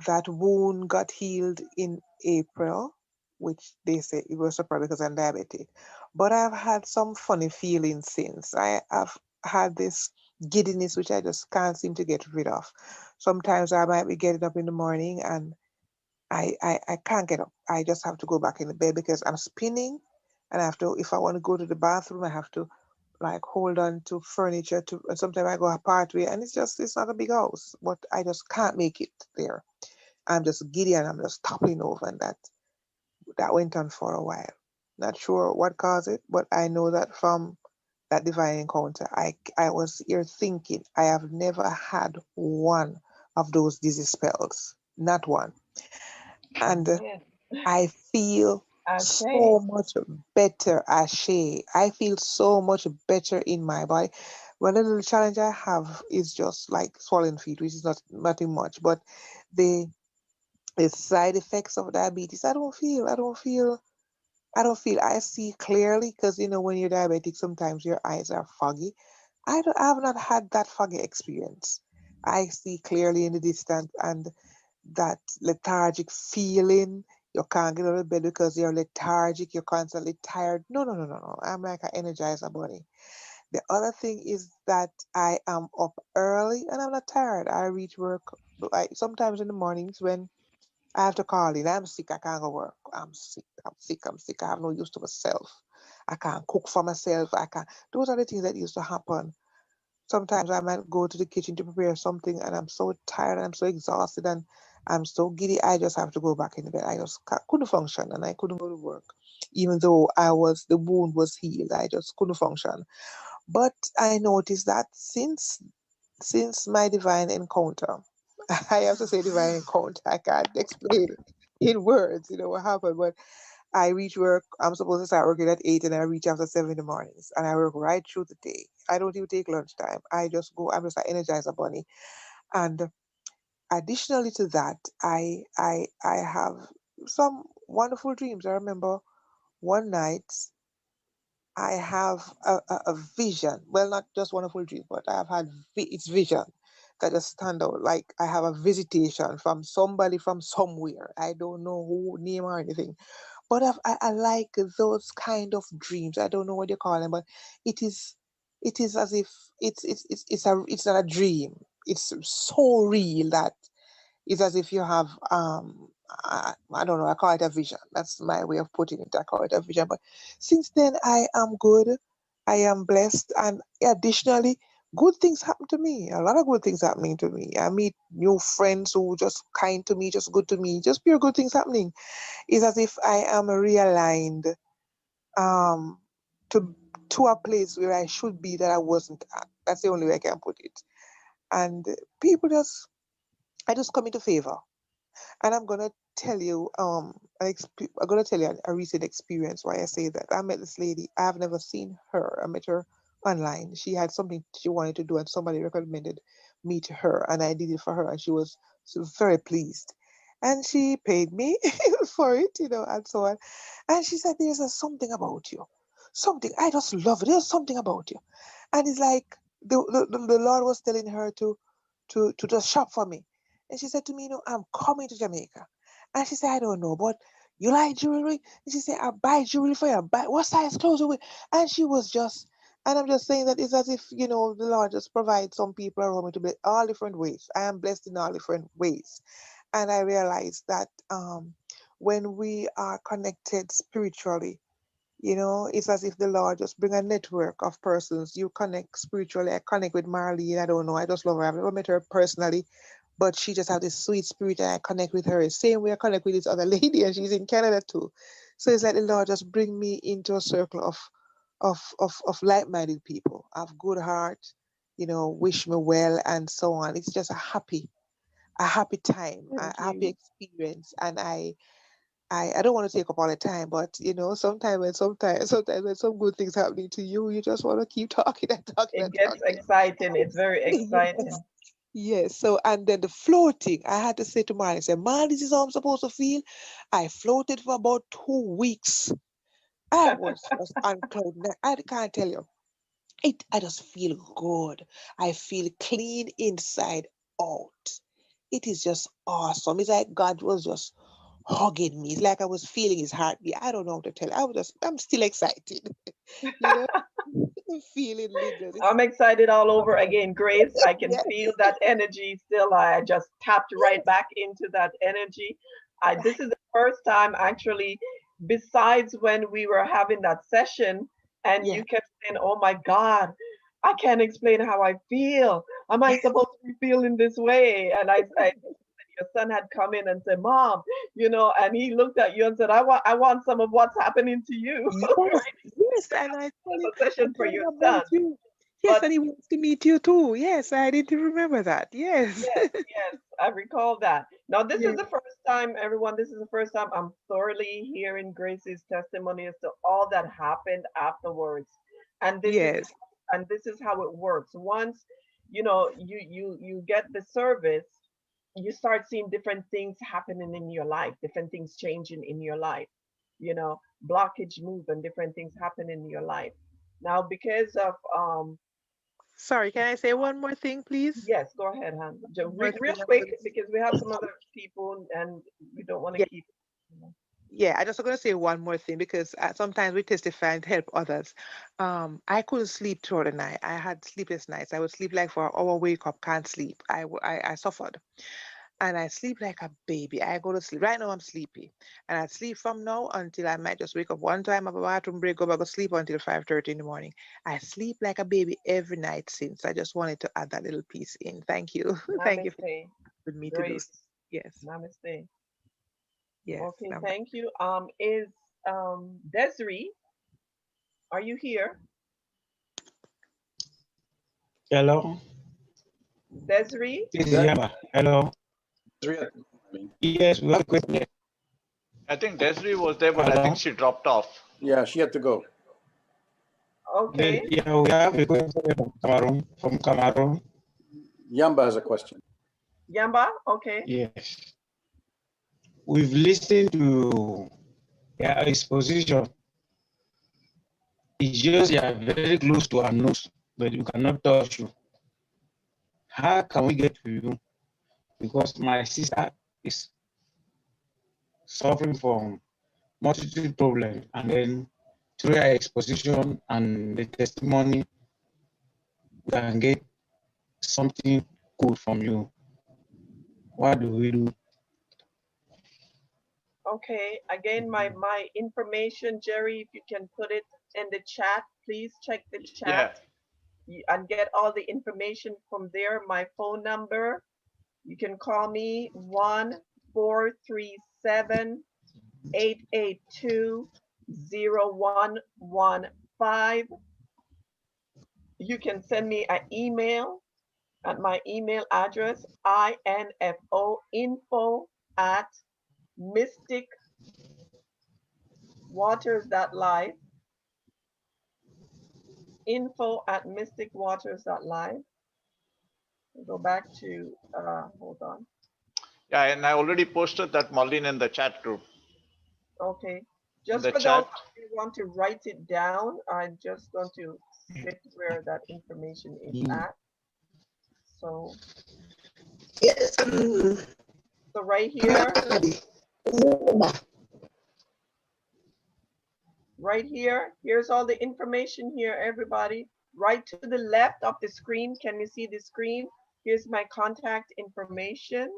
that wound got healed in April, which they say it was probably because I'm diabetic. But I've had some funny feelings since. I have had this giddiness which I just can't seem to get rid of. Sometimes I might be getting up in the morning and I can't get up. I just have to go back in the bed because I'm spinning, and I have to, if I want to go to the bathroom, I have to like hold on to furniture to, and sometimes I go a part way, and it's not a big house, but I just can't make it there. I'm just giddy and I'm just toppling over, and that went on for a while. Not sure what caused it, but I know that from that divine encounter, I was here thinking I have never had one of those dizzy spells, not one. And Yes. I feel Okay. so much better, Ashe. I feel so much better in my body. One little challenge I have is just like swollen feet, which is not nothing much, but the the side effects of diabetes, I see clearly because when you're diabetic, sometimes your eyes are foggy. I have not had that foggy experience. I see clearly in the distance, and that lethargic feeling. You can't get out of bed because you're lethargic, you're constantly tired. No, no, no, no, no. I'm like an energizer bunny. The other thing is that I am up early and I'm not tired. I reach work like sometimes in the mornings when I have to call in. I'm sick, I can't go work. I'm sick, I'm sick, I'm sick. I have no use to myself. I can't cook for myself. I can't. Those are the things that used to happen. Sometimes I might go to the kitchen to prepare something and I'm so tired and I'm so exhausted and I'm so giddy. I just have to go back in the bed. I just couldn't function and I couldn't go to work. Even though the wound was healed, I just couldn't function. But I noticed that since my divine encounter, I have to say divine encounter, I can't explain it in words, what happened. But I reach work. I'm supposed to start working at 8 and I reach after 7 in the mornings. And I work right through the day. I don't even take lunchtime. I just go, I'm just an energizer bunny. And additionally to that, I have some wonderful dreams. I remember one night I have a vision. Well, not just wonderful dreams, but I have had it's vision that just stand out. Like I have a visitation from somebody from somewhere. I don't know who, name or anything. But I like those kind of dreams. I don't know what you call them, but it is it is as if it's not a dream. It's so real that it's as if you have I don't know, I call it a vision. That's my way of putting it. I call it a vision. But since then I am good. I am blessed, and additionally good things happen to me. A lot of good things happening to me. I meet new friends who just kind to me, just good to me, just pure good things happening. It's as if I am realigned um to to a place where I should be that I wasn't at. That's the only way I can put it. And people just I just come into favor. And I'm gonna tell you, I'm gonna tell you a recent experience why I say that. I met this lady. I have never seen her. I met her online. She had something she wanted to do, and somebody recommended me to her, and I did it for her, and she was very pleased. And she paid me for it, and so on. And she said, "There's something about you, something. I just love it. There's something about you." And it's like the Lord was telling her to just shop for me. And she said to me, I'm coming to Jamaica. And she said, I don't know, but you like jewelry? And she said, I buy jewelry for you. I buy what size clothes you wear? And she was just, and I'm just saying that it's as if, the Lord just provides some people around me to be all different ways. I am blessed in all different ways. And I realized that when we are connected spiritually, it's as if the Lord just bring a network of persons. You connect spiritually. I connect with Marlene. I don't know. I just love her. I've never met her personally, but she just have this sweet spirit, and I connect with her. Same way I connect with this other lady, and she's in Canada too. So it's like the Lord just bring me into a circle of like-minded people, of good heart, wish me well, and so on. It's just a happy time, a Thank happy you. experience, and I don't want to take up all the time, but sometimes when some good things happening to you, you just want to keep talking and talking It and gets talking. exciting. It's very Yes. exciting. Yes. So and then the floating, I had to say to Marley, I said, "Man, this is how I'm supposed to feel." I floated for about 2 weeks. I was just on cloud nine. I can't tell you. I just feel good. I feel clean inside out. It is just awesome. It's like God was just hugging me. It's like I was feeling his heartbeat. I don't know how to tell. I'm still excited. You know, the feeling lingers. I'm excited all over again, Grace. I can Yes. feel that energy still. I just tapped right back into that energy. This is the first time actually, besides when we were having that session and Yeah. you kept saying, "Oh my God, I can't explain how I feel. Am I supposed to be feeling this way?" And I your son had come in and said, "Mom, and he looked at you and said, I want some of what's happening to you." Yes, yes, and A session for told him your about son. you. Yes, But and he wants to meet you too. Yes, I didn't remember that. Yes. yes, yes, I recall that. Now, this is Yes. the first time, everyone, this is the first time I'm thoroughly hearing Grace's testimony as to all that happened afterwards. And this is Yes. and this is how it works. Once, you get the service, you start seeing different things happening in your life, different things changing in your life, blockage move and different things happen in your life. Now, because of Sorry, can I say one more thing, please? yes, go ahead, Han. One more Real thing. quick, because we have some other people and we don't want to Yeah, keep. yeah. I just going to say one more thing because sometimes we testify and help others. I couldn't sleep throughout the night. I had sleepless nights. I would sleep like for an hour, wake up, can't sleep. I suffered. And I sleep like a baby. I go to sleep. Right now, I'm sleepy. And I sleep from now until I might just wake up one time, have a bathroom break, go back to sleep until 5:30 in the morning. I sleep like a baby every night since. I just wanted to add that little piece in. Thank you. Thank you for Namaste. with me to do so. Grace. Yes. Namaste. Yes. Okay, thank you. Is Desiree, are you here? Hello. Desiree? This is Yama. Hello. Yes, we have a question. I think Desiree was there, but I think she dropped off. Yeah, she had to go. Okay. Yeah, we have a question from Cameroon. From Cameroon. Yamba has a question. Yamba, okay. Yes. We've listened to your exposition. It's just you are very close to our nose, but we cannot touch you. How can we get to you? Because my sister is suffering from multitude problems, and then through your exposition and the testimony, we can get something good from you. What do we do? Okay. Again, my information, Jerry, if you can put it in the chat, please check the Yeah. chat and get all the information from there. My phone number, you can call me 1-437-882-0115. You can send me an email at my email address, info@mysticwaters.live, info@mysticwaters.live. Go back to, hold on. Yeah, and I already posted that, Marlene, in the chat group. Okay. In Just the for chat. those who want to write it down, I'm just going to sit where that information is at. So, Yes. so right here, here's all the information here, everybody. Right to the left of the screen, can you see the screen? Here's my contact information.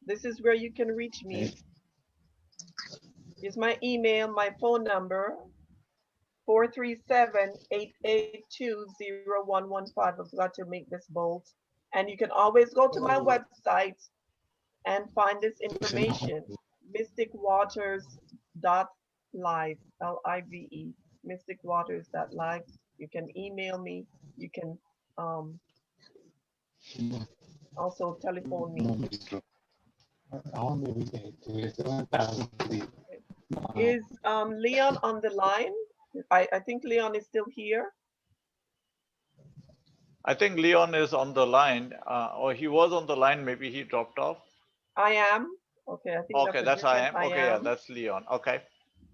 This is where you can reach me. Here's my email, my phone number, 437-882-0115. I forgot to make this bold. And you can always go to my website and find this information, mysticwaters.live, L-I-V-E, mysticwaters.live. You can email me. You can also telephone me. Is Leon on the line? I think Leon is still here. I think Leon is on the line, or he was on the line. Maybe he dropped off. I am. Okay, I think Okay, that's I am. Okay, yeah, am. that's Leon. Okay.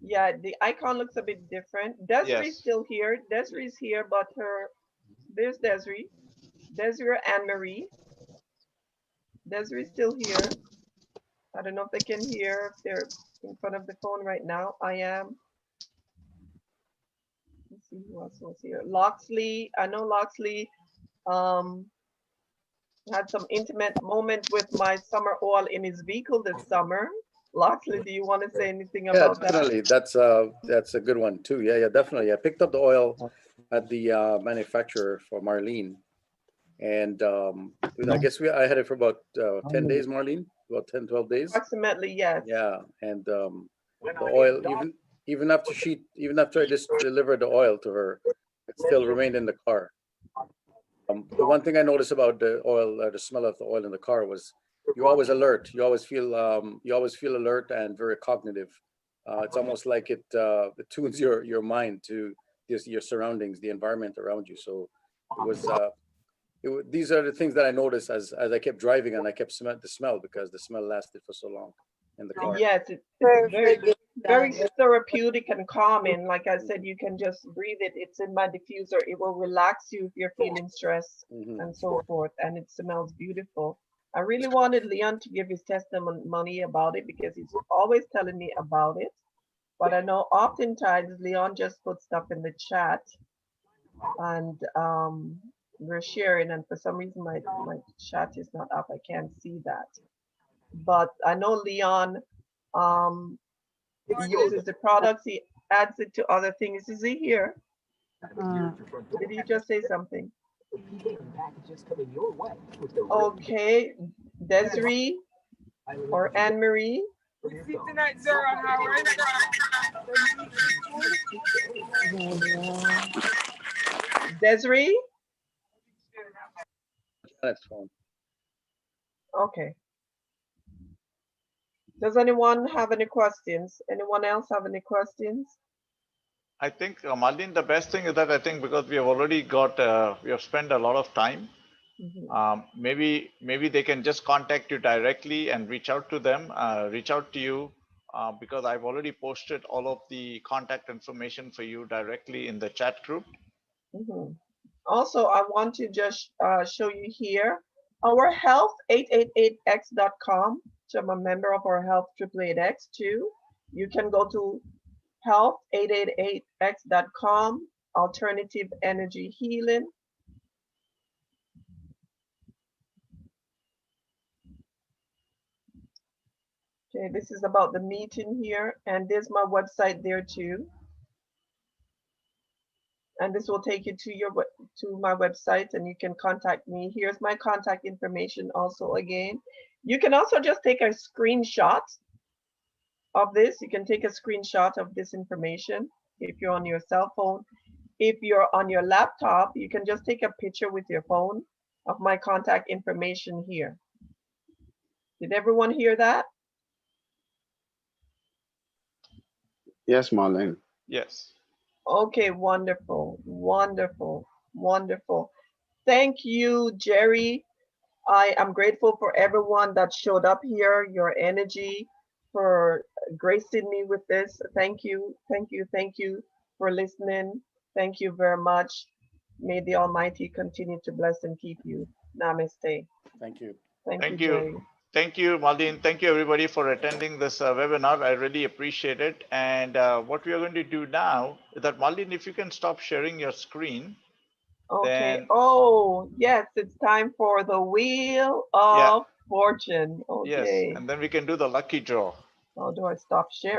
Yeah, the icon looks a bit different. Desiree's Yes. still here. Desiree's here, but there's Desiree. Desiree and Marie. Desiree's still here. I don't know if they can hear, if they're in front of the phone right now. I am. Let's see who else was here. Loxley. I know Loxley um, had some intimate moment with my summer oil in his vehicle this summer. Loxley, do you want to say anything Yeah, about that? definitely. That's a good one too. Yeah, definitely. I picked up the oil at the manufacturer for Marlene, and I guess I had it for about 10 days, Marlene, about 10, 12 days. Approximately, yes. Yeah, and the oil, even after I just delivered the oil to her, it still remained in the car. The one thing I noticed about the oil, the smell of the oil in the car was you're always alert. You always feel alert and very cognitive. It's almost like it tunes your mind to your surroundings, the environment around you. So it was these are the things that I noticed as I kept driving, and I kept the smell because the smell lasted for so long in the car. Yes, it's very therapeutic and calming. Like I said, you can just breathe it. It's in my diffuser. It will relax you if you're feeling stress and so forth. And it smells beautiful. I really wanted Leon to give his testimony about it because he's always telling me about it. But I know oftentimes Leon just puts stuff in the chat and we're sharing. And for some reason, my chat is not up. I can't see that. But I know Leon he uses the products, he adds it to other things. Is he here? Did he just say something? Okay, Desiree or Anne Marie? Desiree? That's fine. Okay. Does anyone have any questions? Anyone else have any questions? I think, Marlene, the best thing is that I think because we have already got, we have spent a lot of time, maybe they can just contact you directly and reach out to them, reach out to you, because I've already posted all of the contact information for you directly in the chat group. Also, I want to just show you here our health888x.com. So I'm a member of our Health 888x too. You can go to health888x.com, alternative energy healing. Okay, this is about the meeting here, and there's my website there too. And this will take you to my website, and you can contact me. Here's my contact information also again. You can also just take a screenshot of this. You can take a screenshot of this information if you're on your cell phone. If you're on your laptop, you can just take a picture with your phone of my contact information here. Did everyone hear that? Yes, Marlene. Yes. Okay, wonderful, wonderful, wonderful. Thank you, Jerry. I am grateful for everyone that showed up here, your energy, for gracing me with this. Thank you, thank you, thank you for listening. Thank you very much. May the Almighty continue to bless and keep you. Namaste. Thank you. Thank you, Jerry. Thank you, Marlene. Thank you, everybody, for attending this webinar. I really appreciate it. And what we are going to do now is that, Marlene, if you can stop sharing your screen. Okay. Then... Oh, yes, it's time for the Wheel of Fortune. Okay. Yes, and then we can do the lucky draw. How do I stop sharing?